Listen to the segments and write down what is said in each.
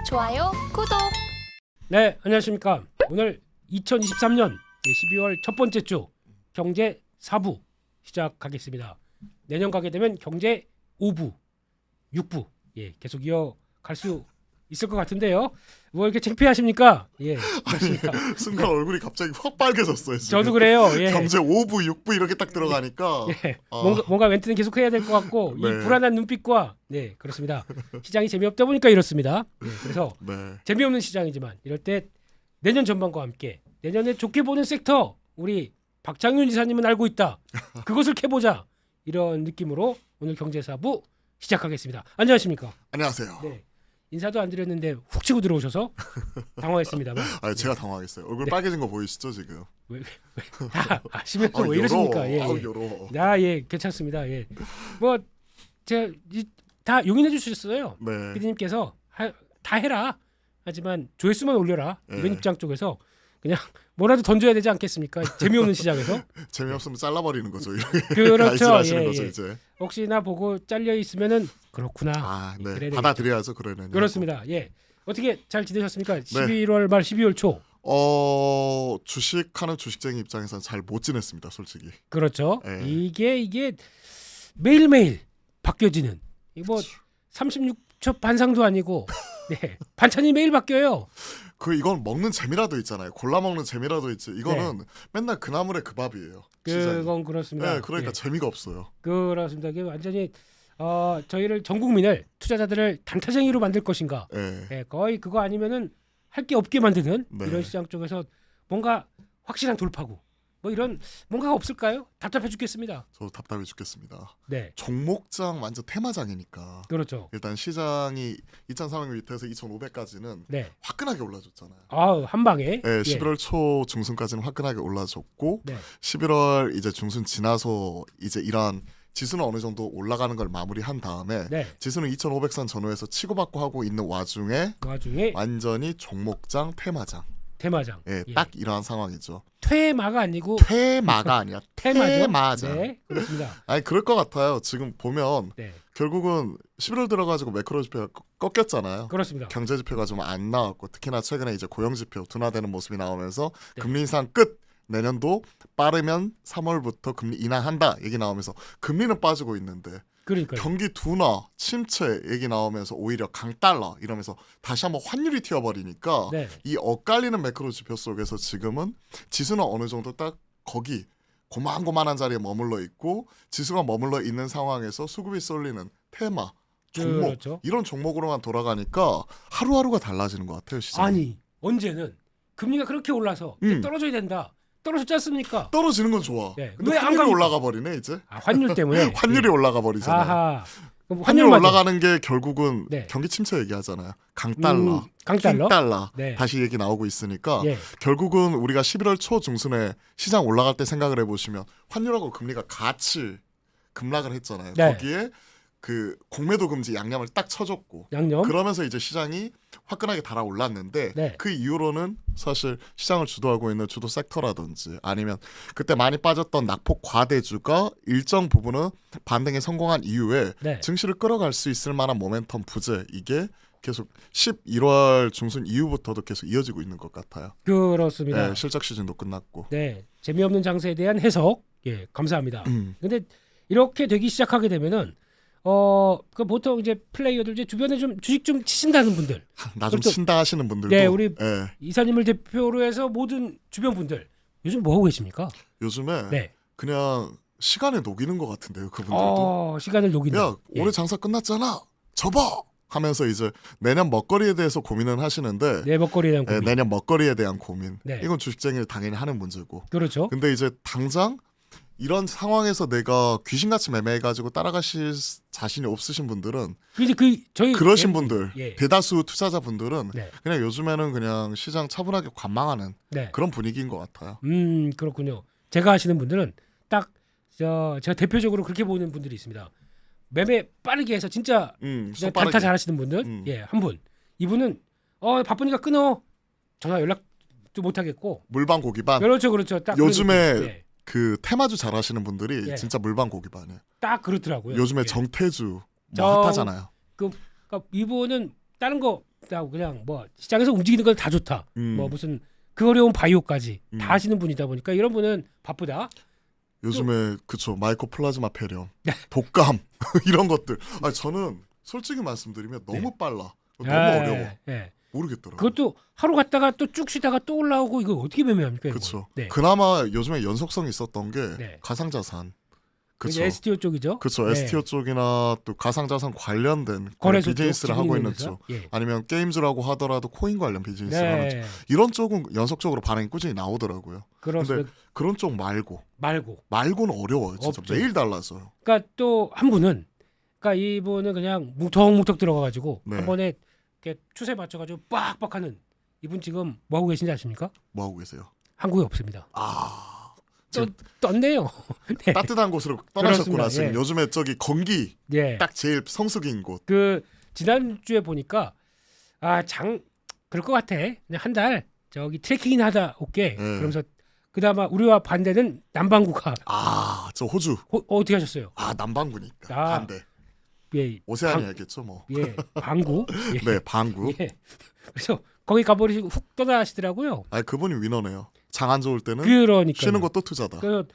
좋아요, 구독. 네, 안녕하십니까. 오늘 2023년 12월 첫 번째 주 경제 4부 시작하겠습니다. 내년 가게 되면 경제 5부, 6부 계속 이어갈 수 있을 것 같은데요. 뭐 이렇게 창피하십니까? 그렇습니까? 순간 얼굴이 갑자기 확 빨개졌어요. 지금. 저도 그래요. 경제 5부, 6부 이렇게 딱 들어가니까 뭔가 멘트는 계속 해야 될 것 같고 이 네. 불안한 눈빛과 그렇습니다. 시장이 재미없다 보니까 이렇습니다. 그래서 네. 재미없는 시장이지만 이럴 때 내년 전망과 함께 내년에 좋게 보는 섹터 우리 박창윤 이사님은 알고 있다. 그것을 캐보자. 이런 느낌으로 오늘 경제사부 시작하겠습니다. 안녕하십니까? 안녕하세요. 네. 인사도 안 드렸는데 훅 치고 들어오셔서 당황했습니다만. 제가 당황했어요. 얼굴 빨개진 거 보이시죠 지금? 다 아시면서 왜 이러십니까? 요러. 괜찮습니다. 뭐 제가 다 용인해 주셨어요. 네. PD님께서 다 해라. 하지만 조회수만 올려라. 이런 입장 쪽에서 그냥 뭐라도 던져야 되지 않겠습니까? 재미없는 시장에서. 재미없으면 잘라버리는 거죠. 그렇죠. 하시는 거죠 이제. 혹시나 보고 잘려 있으면은 그렇구나. 네. 받아들여야죠 그러면. 그렇습니다. 어떻게 잘 지내셨습니까? 11월 말 12월 초. 주식하는 주식쟁이 입장에서는 잘 못 지냈습니다, 솔직히. 그렇죠. 네. 이게 매일매일 바뀌어지는. 뭐 36초 반상도 아니고 반찬이 매일 바뀌어요. 이건 먹는 재미라도 있잖아요. 골라 먹는 재미라도 있지. 이거는 맨날 그 나물에 그 밥이에요. 그건 그렇습니다. 네, 그러니까 재미가 없어요. 그렇습니다. 이게 완전히 저희를 전 국민을 투자자들을 단타쟁이로 만들 것인가? 거의 그거 아니면은 할 게 없게 만드는 이런 시장 쪽에서 뭔가 확실한 돌파구. 뭐 이런 뭔가가 없을까요? 답답해 죽겠습니다. 저도 답답해 죽겠습니다. 네. 종목장 완전 테마장이니까. 그렇죠. 일단 시장이 2,400m에서 2,500까지는 화끈하게 올라줬잖아요. 한 방에. 11월 초 중순까지는 화끈하게 올라줬고 11월 이제 중순 지나서 이제 이러한 지수는 어느 정도 올라가는 걸 마무리한 다음에 지수는 2,500선 전후에서 치고받고 하고 있는 와중에 완전히 종목장 테마장. 딱 이러한 상황이죠. 퇴마가 아니고 퇴마가 아니야. 테마장. 네, 그렇습니다. 그럴 것 같아요. 지금 보면 결국은 11월 들어가지고 매크로 지표가 꺾였잖아요. 그렇습니다. 경제 지표가 좀 안 나왔고 특히나 최근에 이제 고용 지표 둔화되는 모습이 나오면서 금리 인상 끝. 내년도 빠르면 3월부터 금리 인하한다 얘기 나오면서 금리는 빠지고 있는데 경기 둔화, 침체 얘기 나오면서 오히려 강달러 이러면서 다시 한번 환율이 튀어버리니까 이 엇갈리는 매크로 지표 속에서 지금은 지수는 어느 정도 딱 거기 고만고만한 자리에 머물러 있고 지수가 머물러 있는 상황에서 수급이 쏠리는 테마, 종목 이런 종목으로만 돌아가니까 하루하루가 달라지는 것 같아요. 시장이. 아니 언제는 금리가 그렇게 올라서 떨어져야 된다. 떨어졌지 않습니까? 떨어지는 건 좋아. 근데 왜 안 환율이 올라가 버리네 이제. 환율 때문에. 환율이 올라가 버리잖아요. 아하. 환율 올라가는 게 결국은 경기 침체 얘기하잖아요. 강달러, 킹달러 다시 얘기 나오고 있으니까 결국은 우리가 11월 초 중순에 시장 올라갈 때 생각을 해보시면 환율하고 금리가 같이 급락을 했잖아요. 거기에 그 공매도 금지 양념을 딱 쳐줬고 그러면서 이제 시장이 화끈하게 달아올랐는데 그 이후로는 사실 시장을 주도하고 있는 주도 섹터라든지 아니면 그때 많이 빠졌던 낙폭 과대주가 일정 부분은 반등에 성공한 이후에 증시를 끌어갈 수 있을 만한 모멘텀 부재 이게 계속 11월 중순 이후부터도 계속 이어지고 있는 것 같아요. 그렇습니다. 실적 시즌도 끝났고. 재미없는 장세에 대한 해석 감사합니다. 근데 이렇게 되기 시작하게 되면은 그 보통 이제 플레이어들 이제 주변에 좀 주식 좀 치신다는 분들, 나 좀 친다 하시는 분들도, 우리 이사님을 대표로 해서 모든 주변 분들 요즘 뭐 하고 계십니까? 요즘에 그냥 시간을 녹이는 것 같은데요, 그분들도. 시간을 녹인다. 야, 올해 장사 끝났잖아, 접어 하면서 이제 내년 먹거리에 대해서 고민은 하시는데, 먹거리에 대한 고민. 내년 먹거리에 대한 고민. 이건 주식쟁이를 당연히 하는 문제고. 그렇죠. 근데 이제 당장 이런 상황에서 내가 귀신같이 매매해가지고 따라가실 자신이 없으신 분들은 저희 그러신 분들 대다수 투자자분들은 그냥 요즘에는 그냥 시장 차분하게 관망하는 그런 분위기인 것 같아요. 그렇군요. 제가 아시는 분들은 딱 제가 대표적으로 그렇게 보는 분들이 있습니다. 매매 빠르게 해서 진짜 단타 잘하시는 분들 한 분. 이분은 바쁘니까 끊어. 전화 연락도 못 하겠고. 물반 고기반. 그렇죠. 딱 요즘에 그 테마주 잘하시는 분들이 진짜 물반 고기반이에요. 딱 그렇더라고요. 요즘에 정태주 핫하잖아요. 그러니까 이분은 다른 거 그냥 뭐 시장에서 움직이는 건 다 좋다. 뭐 무슨 그 어려운 바이오까지 다 하시는 분이다 보니까 이런 분은 바쁘다. 요즘에 그쵸 마이코 플라즈마 폐렴, 독감 이런 것들. 아 저는 솔직히 말씀드리면 너무 빨라, 너무 어려워. 모르겠더라고요. 그것도 하루 갔다가 또 쭉 쉬다가 또 올라오고 이거 어떻게 매매합니까? 그렇죠. 그나마 요즘에 연속성이 있었던 게 가상자산. 그렇죠. STO 쪽이죠. 그렇죠. STO 쪽이나 또 가상자산 관련된 거래소 비즈니스를 하고 있는 쪽, 아니면 게임즈라고 하더라도 코인 관련 비즈니스를 하는 쪽, 이런 쪽은 연속적으로 반응이 꾸준히 나오더라고요. 그런데 그런 쪽 말고는 어려워요. 진짜 없죠. 매일 달라서요. 그러니까 또 한 분은, 그러니까 이분은 그냥 뭉텅뭉텅 들어가가지고 한 번에 이렇게 추세 맞춰가지고 빡빡하는 이분 지금 뭐 하고 계신지 아십니까? 뭐 하고 계세요? 한국에 없습니다. 떴네요. 따뜻한 곳으로 떠나셨구나. 지금 요즘에 저기 건기 딱 제일 성수기인 곳. 그 지난주에 보니까 그럴 것 같아. 그냥 한 달 저기 트레킹이나 하다 올게. 그러면서 그나마 우리와 반대는 남반구가. 저 호주. 어떻게 하셨어요? 남반구니까 반대. 오세아니아겠죠 뭐. 방구. 네, 방구. 그래서 거기 가버리시고 훅 떠나시더라고요. 그분이 위너네요. 장 안 좋을 때는 그러니까요. 쉬는 것도 투자다. 그럼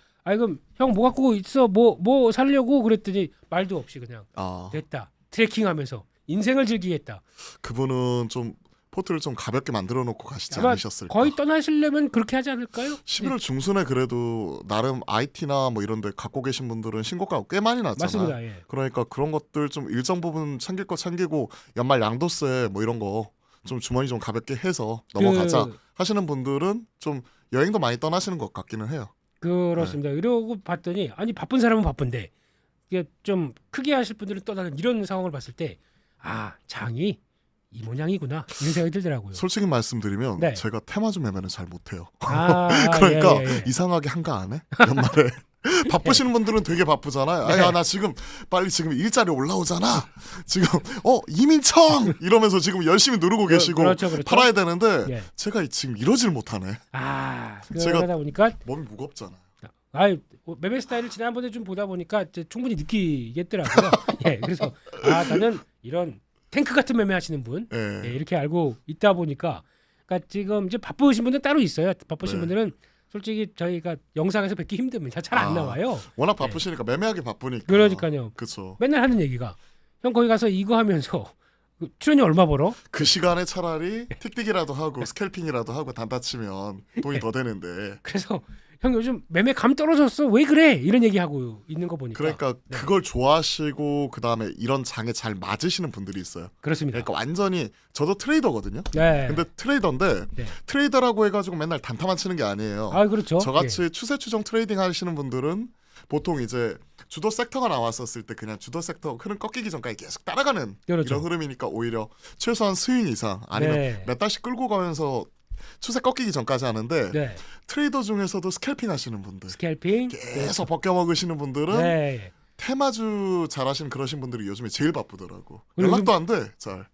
형 뭐 갖고 있어? 뭐 살려고 그랬더니 말도 없이 그냥 됐다. 트레킹하면서 인생을 즐기겠다. 그분은 좀 포트를 좀 가볍게 만들어 놓고 가시지 않으셨을까? 거의 떠나시려면 그렇게 하지 않을까요? 11월 중순에 그래도 나름 IT나 뭐 이런 데 갖고 계신 분들은 신고가가 꽤 많이 났잖아요. 맞습니다. 그러니까 그런 것들 좀 일정 부분 챙길 거 챙기고 연말 양도세 뭐 이런 거 좀 주머니 좀 가볍게 해서 넘어가자 하시는 분들은 좀 여행도 많이 떠나시는 것 같기는 해요. 그렇습니다. 이러고 봤더니 바쁜 사람은 바쁜데 이게 좀 크게 하실 분들은 떠나는 이런 상황을 봤을 때 장이 이 모양이구나 이런 생각이 들더라고요. 솔직히 말씀드리면 제가 테마주 매매는 잘 못해요. 그러니까 이상하게 한가하네 연말에. 바쁘시는 분들은 되게 바쁘잖아요. 나 지금 빨리 지금 일자리 올라오잖아. 지금 이민청 이러면서 지금 열심히 누르고 계시고 그렇죠. 팔아야 되는데 제가 지금 이러질 못하네. 그러다 보니까 몸이 무겁잖아요. 매매 스타일을 지난번에 좀 보다 보니까 이제 충분히 느끼겠더라고요. 그래서 나는 이런 탱크 같은 매매 하시는 분 이렇게 알고 있다 보니까 그러니까 지금 이제 바쁘신 분들 따로 있어요. 바쁘신 분들은 솔직히 저희가 영상에서 뵙기 힘듭니다. 잘 안 나와요. 워낙 바쁘시니까 매매하기 바쁘니까. 그러니까요. 그렇죠. 맨날 하는 얘기가 형 거기 가서 이거 하면서 출연료 얼마 벌어? 그 시간에 차라리 틱틱이라도 하고 스캘핑이라도 하고 단타 치면 돈이 더 되는데. 그래서 형 요즘 매매 감 떨어졌어. 왜 그래? 이런 얘기하고 있는 거 보니까. 그러니까 그걸 좋아하시고 그다음에 이런 장에 잘 맞으시는 분들이 있어요. 그렇습니다. 그러니까 완전히 저도 트레이더거든요. 근데 트레이더인데 트레이더라고 해가지고 맨날 단타만 치는 게 아니에요. 그렇죠. 저같이 추세 추정 트레이딩 하시는 분들은 보통 이제 주도 섹터가 나왔었을 때 그냥 주도 섹터 흐름 꺾이기 전까지 계속 따라가는 이런 흐름이니까 오히려 최소한 스윙 이상 아니면 몇 달씩 끌고 가면서 추세 꺾이기 전까지 하는데 트레이더 중에서도 스캘핑 하시는 분들 계속 벗겨 먹으시는 분들은 테마주 잘하시는 그러신 분들이 요즘에 제일 바쁘더라고. 연락도 안 돼. 잘.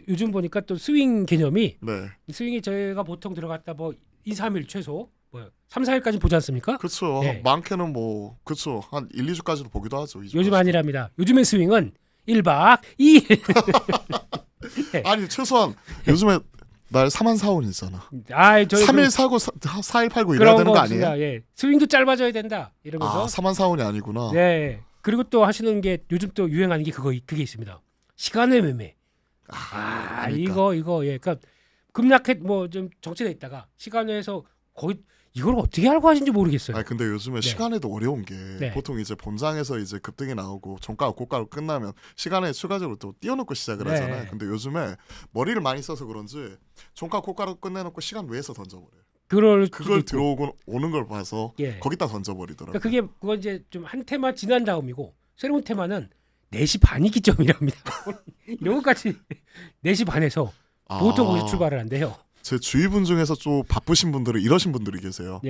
요즘 보니까 또 스윙 개념이 스윙이 저희가 보통 들어갔다 뭐 2, 3일 최소 3, 4일까지 보지 않습니까? 그렇죠. 많게는 그렇죠. 한 1, 2주까지도 보기도 하죠. 요즘 아니랍니다. 요즘의 스윙은 1박 2일. 아니 최소한 요즘에 날 4만 4원이잖아. 3일 사고 4일 팔고 이래야 되는 거 아니에요? 스윙도 짧아져야 된다. 이러면서 4만 4원이 아니구나. 그리고 또 하시는 게 요즘 또 유행하는 게 그게 있습니다. 시간의 매매. 그러니까. 이거 그러니까 급락해 뭐 좀 정체돼 있다가 시간에서 거의 이걸 어떻게 알고 하신지 모르겠어요. 근데 요즘에 시간에도 어려운 게 보통 이제 본장에서 이제 급등이 나오고 종가 고가로 끝나면 시간에 추가적으로 또 띄워놓고 시작을 하잖아요. 근데 요즘에 머리를 많이 써서 그런지 종가 고가로 끝내놓고 시간 외에서 던져버려요. 그걸 들어오고 오는 걸 봐서 거기다 던져버리더라고요. 그러니까 그건 이제 좀 한 테마 지난 다음이고 새로운 테마는 4시 반이 기점이랍니다. 이런 것까지 4시 반에서 보통 거기서 출발을 한대요. 제 주위 분 중에서 좀 바쁘신 분들은 이러신 분들이 계세요.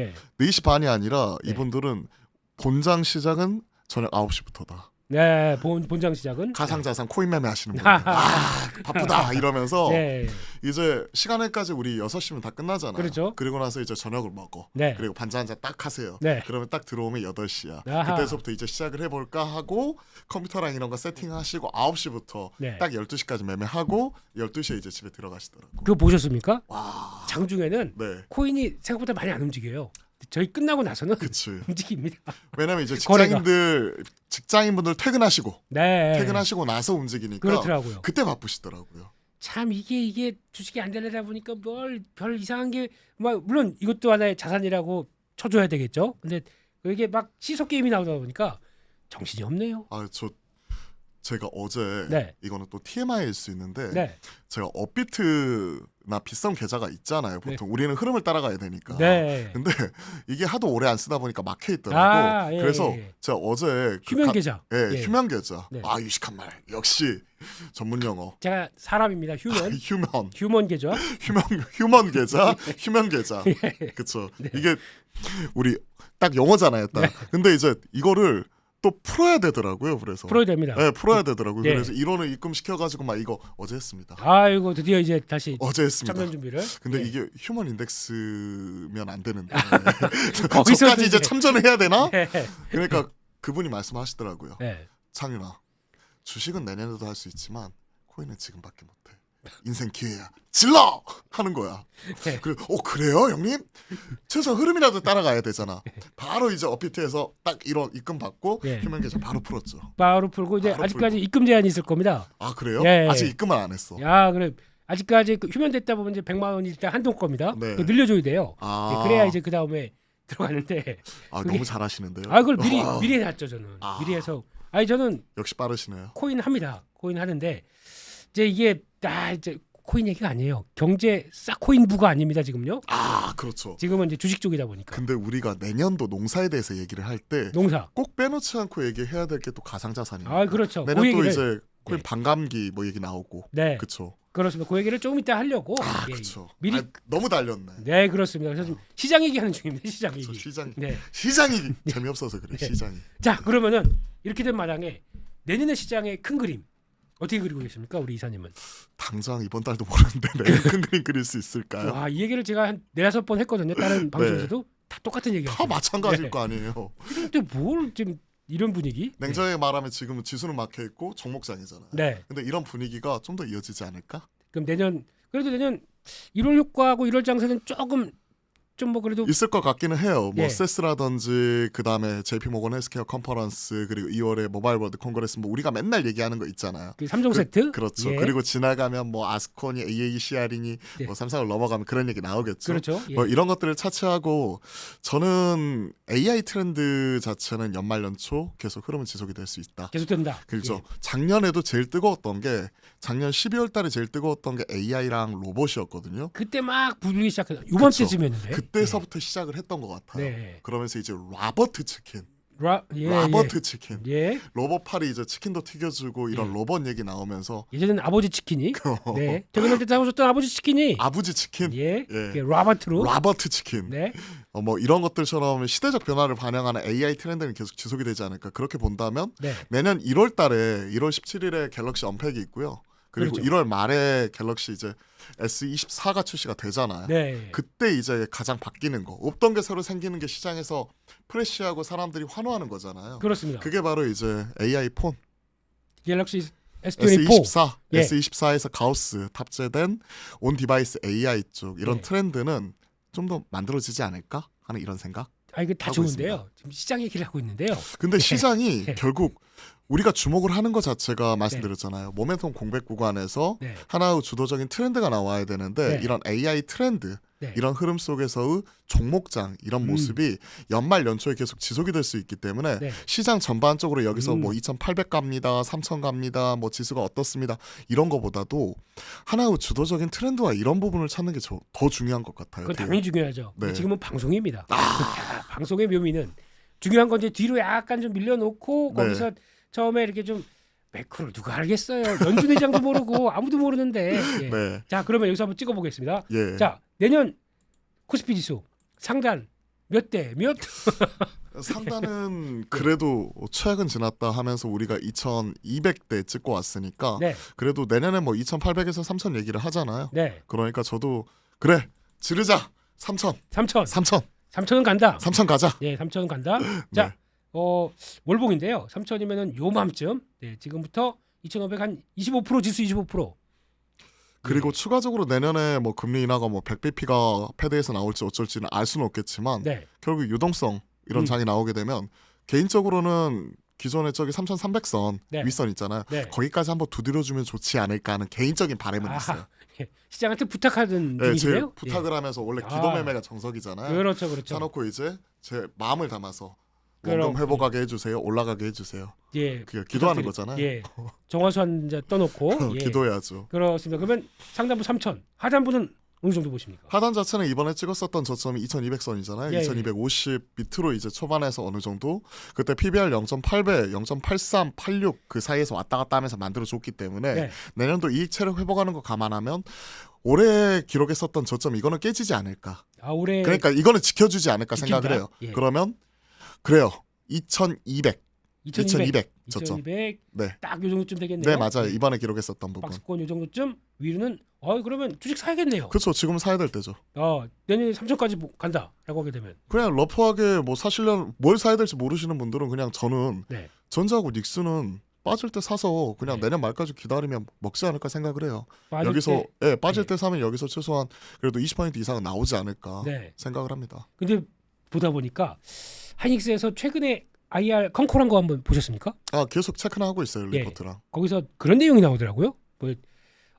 4시 반이 아니라 이분들은 본장 시작은 저녁 9시부터다. 네, 본장 시작은 가상자산 코인 매매 하시는 분들 바쁘다 이러면서 네. 이제 시간에까지 우리 6시면 다 끝나잖아요. 그렇죠. 그리고 나서 이제 저녁을 먹어. 네. 그리고 반찬 한잔 딱 하세요. 네. 그러면 딱 들어오면 8시야. 그때서부터 이제 시작을 해볼까 하고 컴퓨터랑 이런 거 세팅하시고 9시부터 네. 딱 12시까지 매매하고 12시에 이제 집에 들어가시더라고요. 그거 보셨습니까? 와. 장중에는 네. 코인이 생각보다 많이 안 움직여요. 저희 끝나고 나서는 그치. 움직입니다. 왜냐면 이제 직장인분들 퇴근하시고 네. 퇴근하시고 나서 움직이니까 그렇더라고요. 그때 바쁘시더라고요. 참 이게 주식이 안 되려다 보니까 뭘 별 이상한 게 물론 이것도 하나의 자산이라고 쳐줘야 되겠죠. 근데 이게 막 시소 게임이 나오다 보니까 정신이 없네요. 제가 어제 네. 이거는 또 TMI일 수 있는데 네. 제가 업비트나 비썸 계좌가 있잖아요. 보통 우리는 흐름을 따라가야 되니까. 네. 근데 이게 하도 오래 안 쓰다 보니까 막혀 있더라고. 예, 그래서 제가 어제 휴면 계좌. 예, 휴면 계좌. 네. 유식한 말. 역시 전문 용어. 제가 사람입니다. 휴먼. 휴먼 계좌. 휴먼 계좌. 휴면 계좌. 그렇죠. 네. 이게 우리 딱 영어잖아요, 딱. 네. 근데 이제 이거를 또 풀어야 되더라고요. 그래서 풀어야 됩니다. 네, 풀어야 되더라고요. 네. 그래서 1원을 입금시켜가지고 막 이거 어제 했습니다. 이거 드디어 이제 다시 어제 했습니다. 참여 준비를. 근데 이게 휴먼 인덱스면 안 되는데 거기까지 이제 참전을 해야 되나? 네. 그러니까 그분이 말씀하시더라고요. 네. 창윤아, 주식은 내년에도 할 수 있지만 코인은 지금밖에 못해. 인생 기회야. 질러! 하는 거야. 네. 그래요, 형님? 최소한 흐름이라도 따라가야 되잖아. 바로 이제 업비트에서 딱 1원 입금 받고 네. 휴면 계좌 바로 풀었죠. 바로 풀고 이제 아직까지 입금 제한이 있을 겁니다. 그래요? 네. 아직 입금은 안 했어. 그래. 아직까지 휴면 됐다 보면 이제 100만 원이 일단 한동 겁니다. 네. 늘려줘야 돼요. 그래야 이제 그 다음에 들어가는데. 너무 잘하시는데요. 그걸 미리 해놨죠 저는. 미리 해서. 저는 역시 빠르시네요. 코인 합니다. 코인 하는데 이제 이게 이제 코인 얘기가 아니에요. 경제 싹코인부가 아닙니다 지금요. 그렇죠. 지금은 이제 주식 쪽이다 보니까. 근데 우리가 내년도 농사에 대해서 얘기를 할 때 농사 꼭 빼놓지 않고 얘기해야 될 게 또 가상자산이에요. 그렇죠. 내년 또 이제 코인 반감기 뭐 얘기 나오고. 네. 그렇죠. 그렇습니다. 그 얘기를 조금 이따 하려고. 그렇죠. 미리 너무 달렸네. 네, 그렇습니다. 그래서 지금 시장 얘기하는 중입니다. 시장 얘기. 시장이 재미없어서 그래. 시장이. 자, 그러면은 이렇게 된 마당에 내년의 시장의 큰 그림 어떻게 그리고 계십니까, 우리 이사님은? 당장 이번 달도 모르는데 내년 큰 그림 그릴 수 있을까요? 이 얘기를 제가 한 4-5번 했거든요. 다른 방송에서도 다 똑같은 얘기예요. 다 마찬가지일 거 아니에요. 근데 뭘 지금 이런 분위기? 냉정하게 말하면 지금은 지수는 막혀 있고 종목장이잖아요. 네. 근데 이런 분위기가 좀 더 이어지지 않을까? 그럼 그래도 내년 1월 효과하고 1월 장세는 조금 좀 그래도 있을 것 같기는 해요. 세스라든지 그다음에 JP모건 헬스케어 컨퍼런스 그리고 2월에 모바일 월드 콩그레스 우리가 맨날 얘기하는 거 있잖아요. 그 3종 세트? 그렇죠. 그리고 지나가면 아스콘이 AACR이니 삼성을 넘어가면 그런 얘기 나오겠죠. 그렇죠. 이런 것들을 차치하고 저는 AI 트렌드 자체는 연말 연초 계속 흐름은 지속이 될 수 있다. 계속된다. 그렇죠. 작년에도 제일 뜨거웠던 게 작년 12월 달에 제일 뜨거웠던 게 AI랑 로봇이었거든요. 그때 막 부르기 시작해서 이번 때쯤이었는데. 그때서부터 시작을 했던 것 같아요. 네. 그러면서 이제 로버트 치킨, 치킨, 로봇팔이 이제 치킨도 튀겨주고 이런 로봇 얘기 나오면서 예전에는 아버지 치킨이, 퇴근할 때 잡아줬던 아버지 치킨이, 아버지 치킨, 로버트 치킨, 이런 것들처럼 시대적 변화를 반영하는 AI 트렌드는 계속 지속이 되지 않을까 그렇게 본다면 내년 1월 17일에 갤럭시 언팩이 있고요. 그리고 1월 말에 갤럭시 이제 S24가 출시가 되잖아요. 그때 이제 가장 바뀌는 거, 없던 게 새로 생기는 게 시장에서 프레시하고 사람들이 환호하는 거잖아요. 그렇습니다. 그게 바로 이제 AI 폰, 갤럭시 S24, S24에서 가우스 탑재된 온 디바이스 AI 쪽 이런 트렌드는 좀 더 만들어지지 않을까 하는 이런 생각. 이거 다 좋은데요. 있습니다. 지금 시장 얘기를 하고 있는데요. 근데 시장이 결국 우리가 주목을 하는 것 자체가 말씀드렸잖아요. 모멘텀 공백 구간에서 하나의 주도적인 트렌드가 나와야 되는데 이런 AI 트렌드, 이런 흐름 속에서의 종목장 이런 모습이 연말 연초에 계속 지속이 될 수 있기 때문에 시장 전반적으로 여기서 2,800 갑니다, 3,000 갑니다, 지수가 어떻습니다 이런 거보다도 하나의 주도적인 트렌드와 이런 부분을 찾는 게 더 중요한 것 같아요. 그건 당연히 중요하죠. 지금은 방송입니다. 방송의 묘미는 중요한 건 이제 뒤로 약간 좀 밀려놓고 거기서 처음에 이렇게 좀 매크로를 누가 알겠어요. 연준 회장도 모르고 아무도 모르는데. 자, 그러면 여기서 한번 찍어보겠습니다. 자, 내년 코스피 지수 상단 몇 대 몇? 상단은 그래도 최근 지났다 하면서 우리가 2200대 찍고 왔으니까 네. 그래도 내년에 뭐 2800에서 3000 얘기를 하잖아요. 네. 그러니까 저도 그래 지르자 3000. 3000은 간다. 3000 가자. 네, 3000은 간다. 자, 월봉인데요. 3000이면은 요맘쯤. 네, 지금부터 2500 한 25% 지수 25%. 그리고 추가적으로 내년에 뭐 금리 인하가 뭐 100bp가 패드에서 나올지 어쩔지는 알 수는 없겠지만 네. 결국 유동성 이런 장이 나오게 되면 개인적으로는 기존의 저기 3,300선 네. 윗선 있잖아요. 네. 거기까지 한번 두드려주면 좋지 않을까 하는 개인적인 바람은 있어요. 예. 시장한테 부탁하는 네, 중이시네요. 제일 부탁을 하면서 원래 기도매매가 정석이잖아요. 그렇죠. 사놓고 이제 제 마음을 담아서 원금 회복하게 해주세요. 올라가게 해주세요. 예, 그게 기도하는 거잖아요. 예, 정화수한 이제 떠놓고 예. 기도해야죠. 그렇습니다. 그러면 상단부 3,000, 하단부는 어느 정도 보십니까? 하단 자체는 이번에 찍었었던 저점이 2200선이잖아요. 예, 2250 밑으로 이제 초반에서 어느 정도 그때 PBR 0.8배, 0.83, 86 그 사이에서 왔다 갔다 하면서 만들어줬기 때문에 네. 내년도 이익 체력 회복하는 거 감안하면 올해 기록했었던 저점 이거는 깨지지 않을까. 올해 그러니까 이거는 지켜주지 않을까 지킨다? 생각을 해요. 예. 그러면 그래요. 2200 저점. 2200. 네. 딱 요 정도쯤 되겠네요. 네, 맞아요. 이번에 기록했었던 부분. 박스권 요 정도쯤 위로는 그러면 주식 사야겠네요. 그렇죠. 지금 사야 될 때죠. 내년에 3,000까지 간다라고 하게 되면. 그냥 러프하게 뭐 사시려면 뭘 사야 될지 모르시는 분들은 그냥 저는 네. 전자하고 닉스는 빠질 때 사서 그냥 네. 내년 말까지 기다리면 먹지 않을까 생각을 해요. 여기서 빠질 때 사면 여기서 최소한 그래도 20% 이상은 나오지 않을까 네. 생각을 합니다. 근데 보다 보니까 하이닉스에서 최근에 IR 컨콜한 거 한번 보셨습니까? 계속 체크는 하고 있어요. 예. 리포트랑. 거기서 그런 내용이 나오더라고요.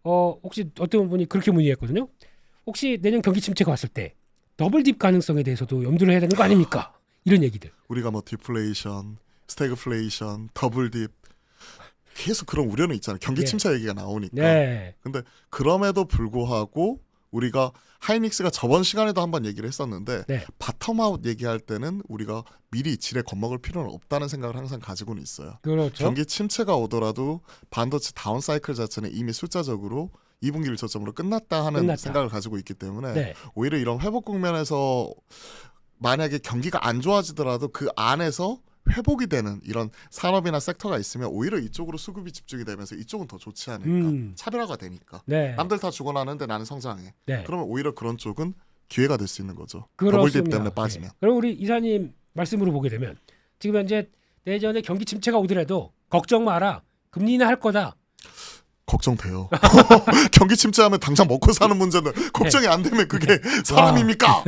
혹시 어떤 분이 그렇게 문의했거든요. 혹시 내년 경기 침체가 왔을 때 더블 딥 가능성에 대해서도 염두를 해야 되는 거 아닙니까? 이런 얘기들. 우리가 뭐 디플레이션, 스태그플레이션, 더블 딥 계속 그런 우려는 있잖아요. 경기 침체 얘기가 나오니까. 네. 근데 그럼에도 불구하고 우리가 하이닉스가 저번 시간에도 한번 얘기를 했었는데 네. 바텀아웃 얘기할 때는 우리가 미리 지레 겁먹을 필요는 없다는 생각을 항상 가지고는 있어요. 그렇죠. 경기 침체가 오더라도 반도체 다운 사이클 자체는 이미 숫자적으로 2분기를 저점으로 끝났다 하는 생각을 가지고 있기 때문에 네. 오히려 이런 회복 국면에서 만약에 경기가 안 좋아지더라도 그 안에서 회복이 되는 이런 산업이나 섹터가 있으면 오히려 이쪽으로 수급이 집중이 되면서 이쪽은 더 좋지 않을까. 차별화가 되니까. 네. 남들 다 죽어나는데 나는 성장해. 네. 그러면 오히려 그런 쪽은 기회가 될 수 있는 거죠. 그렇습니다. 더블 딥 때문에 빠지면. 네. 그럼 우리 이사님 말씀으로 보게 되면 지금 현재 내년에 경기 침체가 오더라도 걱정 마라. 금리 인하 할 거다. 걱정돼요. 경기 침체하면 당장 먹고 사는 문제는 걱정이 안 되면 그게 사람입니까?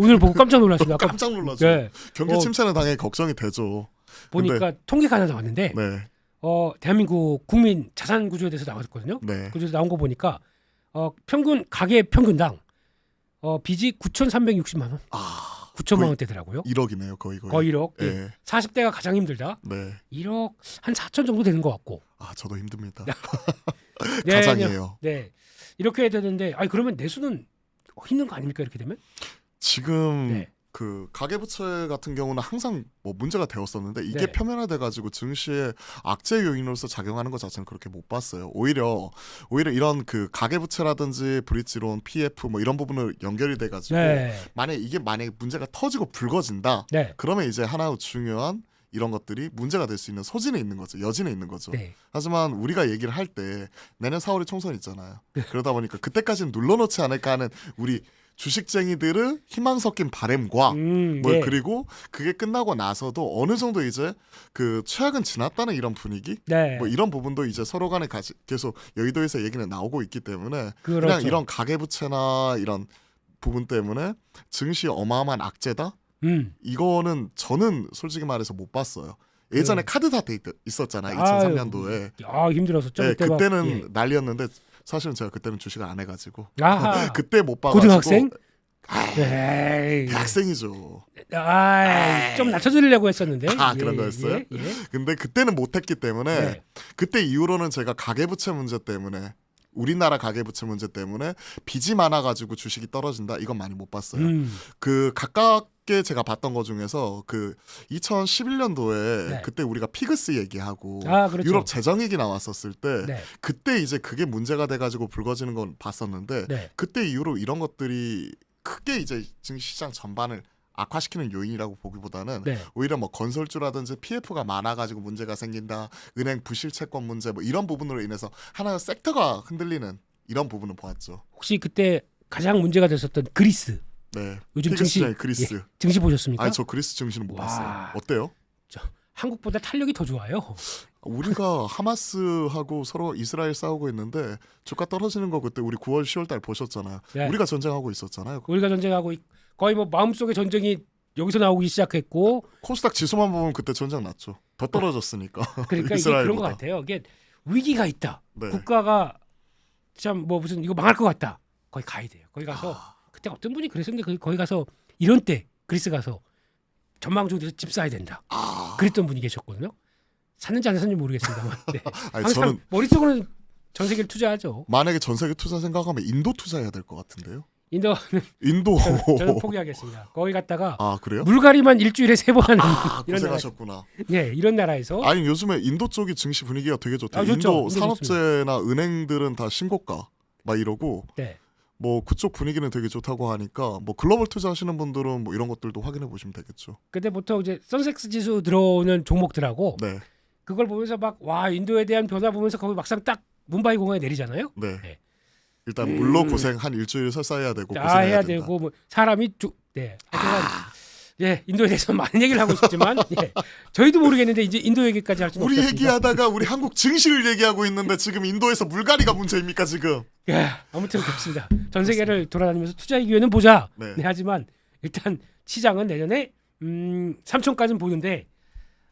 오늘 보고 깜짝 놀랐습니다. 깜짝 놀랐죠. 네. 경기 침체는 당연히 걱정이 되죠. 보니까 통계가 하나 나왔는데 네. 대한민국 국민 자산 구조에 대해서 나왔거든요. 네. 구조에서 나온 거 보니까 가계 평균당 빚이 9,360만 원. 9천만 원대더라고요. 1억이네요, 거의. 거의 1억. 네. 예. 40대가 가장 힘들다. 네. 1억 한 4천 정도 되는 것 같고. 저도 힘듭니다. 네, 가장이에요. 네. 이렇게 해야 되는데, 그러면 내수는 힘든 거 아닙니까 이렇게 되면? 지금 그 가계부채 같은 경우는 항상 뭐 문제가 되었었는데 이게 표면화돼가지고 증시에 악재 요인으로서 작용하는 것 자체는 그렇게 못 봤어요. 오히려 이런 그 가계부채라든지 브릿지론, PF 뭐 이런 부분을 연결이 돼가지고 만약에 문제가 터지고 불거진다. 그러면 이제 하나의 중요한 이런 것들이 문제가 될 수 있는 소지는 있는 거죠. 여지는 있는 거죠. 하지만 우리가 얘기를 할 때 내년 4월에 총선 있잖아요. 그러다 보니까 그때까지는 눌러놓지 않을까 하는 우리 주식쟁이들의 희망 섞인 바램과 그리고 그게 끝나고 나서도 어느 정도 이제 그 최악은 지났다는 이런 분위기 뭐 이런 부분도 이제 서로 간에 계속 여의도에서 얘기는 나오고 있기 때문에 그냥 이런 가계부채나 이런 부분 때문에 증시 어마어마한 악재다? 이거는 저는 솔직히 말해서 못 봤어요. 예전에 카드 사태 있었잖아요. 2003년도에. 힘들었었죠. 네, 그때는 난리였는데 사실은 제가 그때는 주식을 안 해가지고 그때 못 봐가지고 고등학생? 대학생이죠. 좀 낮춰주려고 했었는데 그런 거였어요? 근데 그때는 못했기 때문에 그때 이후로는 제가 가계부채 문제 때문에 우리나라 가계부채 문제 때문에 빚이 많아가지고 주식이 떨어진다 이건 많이 못 봤어요. 그 가깝게 제가 봤던 것 중에서 그 2011년도에 그때 우리가 피그스 얘기하고 그렇죠. 유럽 재정위기 나왔었을 때 그때 이제 그게 문제가 돼가지고 불거지는 건 봤었는데 그때 이후로 이런 것들이 크게 이제 증시시장 전반을 악화시키는 요인이라고 보기보다는 네. 오히려 뭐 건설주라든지 PF가 많아가지고 문제가 생긴다, 은행 부실 채권 문제 뭐 이런 부분으로 인해서 하나의 섹터가 흔들리는 이런 부분을 보았죠. 혹시 그때 가장 문제가 됐었던 그리스. 네. 요즘 증시 그리스. 예, 증시 보셨습니까? 아니 저 그리스 증시는 못 봤어요. 어때요? 한국보다 탄력이 더 좋아요. 우리가 하마스하고 서로 이스라엘 싸우고 있는데 주가 떨어지는 거 그때 우리 9월 10월 달 보셨잖아요. 네. 우리가 전쟁하고 있었잖아요. 우리가 전쟁하고 거의 뭐 마음속의 전쟁이 여기서 나오기 시작했고 코스닥 지수만 보면 그때 전쟁 났죠. 더 떨어졌으니까. 그러니까 이게 그런 것 같아요. 이게 위기가 있다. 네. 국가가 참 뭐 무슨 이거 망할 것 같다. 거기 가야 돼요. 거기 가서 그때 어떤 분이 그랬었는데 거기 가서 이런 때 그리스 가서 전망중에서 집 사야 된다. 그랬던 분이 계셨거든요. 샀는지 안 샀는지 모르겠습니다만. 네. 아니, 항상 저는 머릿속으로는 전 세계를 투자하죠. 만약에 전 세계 투자 생각하면 인도 투자해야 될 것 같은데요. 인도 저는 포기하겠습니다. 거기 갔다가 그래요? 물갈이만 일주일에 3번 하는 이런 고생하셨구나. 네, 이런 나라에서 아니 요즘에 인도 쪽이 증시 분위기가 되게 좋대요. 인도 산업재나 은행들은 다 신고가 막 이러고. 네. 뭐 그쪽 분위기는 되게 좋다고 하니까 뭐 글로벌 투자하시는 분들은 뭐 이런 것들도 확인해 보시면 되겠죠. 근데 보통 이제 선섹스 지수 들어오는 종목들하고 네. 그걸 보면서 막 와 인도에 대한 변화 보면서 거기 막상 딱 뭄바이 공항에 내리잖아요. 네. 네. 일단 물로 고생 한 일주일 설사해야 되고 고생해야 해야 되고 뭐 사람이 네. 예, 인도에 대해서 많은 얘기를 하고 싶지만 예, 저희도 모르겠는데 이제 인도 얘기까지 할 수는 우리 없습니다. 얘기하다가 우리 한국 증시를 얘기하고 있는데 지금 인도에서 물갈이가 문제입니까 지금? 예, 아무튼 그렇습니다. 전 세계를 돌아다니면서 투자의 기회는 보자. 네. 네, 하지만 일단 시장은 내년에 3천까지는 보는데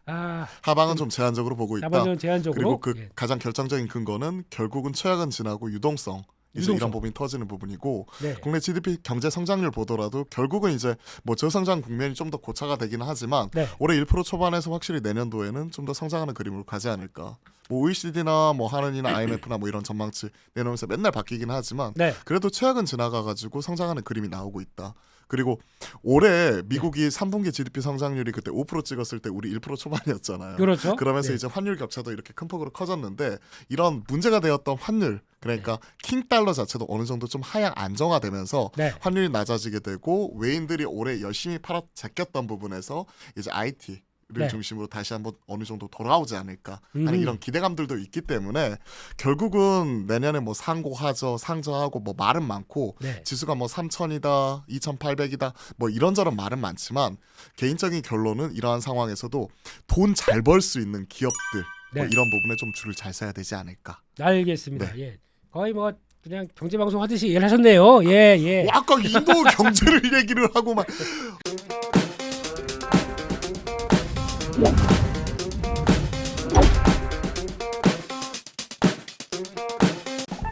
하방은 좀 제한적으로 보고 있다. 하방은 제한적으로. 그리고 그 가장 결정적인 근거는 결국은 최악은 지나고 유동성. 이제 이런 부분이 터지는 부분이고 네. 국내 GDP 경제 성장률 보더라도 결국은 이제 뭐 저성장 국면이 좀 더 고차가 되기는 하지만 네. 올해 1% 초반에서 확실히 내년도에는 좀 더 성장하는 그림으로 가지 않을까. 뭐 OECD나 뭐 한은이나 IMF나 뭐 이런 전망치 내놓으면서 맨날 바뀌긴 하지만 네. 그래도 최악은 지나가가지고 성장하는 그림이 나오고 있다. 그리고 올해 미국이 3분기 GDP 성장률이 그때 5% 찍었을 때 우리 1% 초반이었잖아요. 그렇죠. 그러면서 네. 이제 환율 격차도 이렇게 큰 폭으로 커졌는데 이런 문제가 되었던 환율 그러니까 킹 달러 자체도 어느 정도 좀 하향 안정화되면서 네. 환율이 낮아지게 되고 외인들이 올해 열심히 팔아 제꼈던 부분에서 이제 IT를 네. 중심으로 다시 한번 어느 정도 돌아오지 않을까 하는 이런 기대감들도 있기 때문에 결국은 내년에 뭐 상고하저 상저하고 뭐 말은 많고 네. 지수가 뭐 3,000이다 2,800이다 뭐 이런저런 말은 많지만 개인적인 결론은 이러한 상황에서도 돈 잘 벌 수 있는 기업들 네. 뭐 이런 부분에 좀 줄을 잘 서야 되지 않을까. 알겠습니다. 네. 예. 거의 뭐 그냥 경제 방송 하듯이 얘기를 하셨네요. 예, 예. 아까 인도 경제를 얘기를 하고 막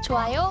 좋아요,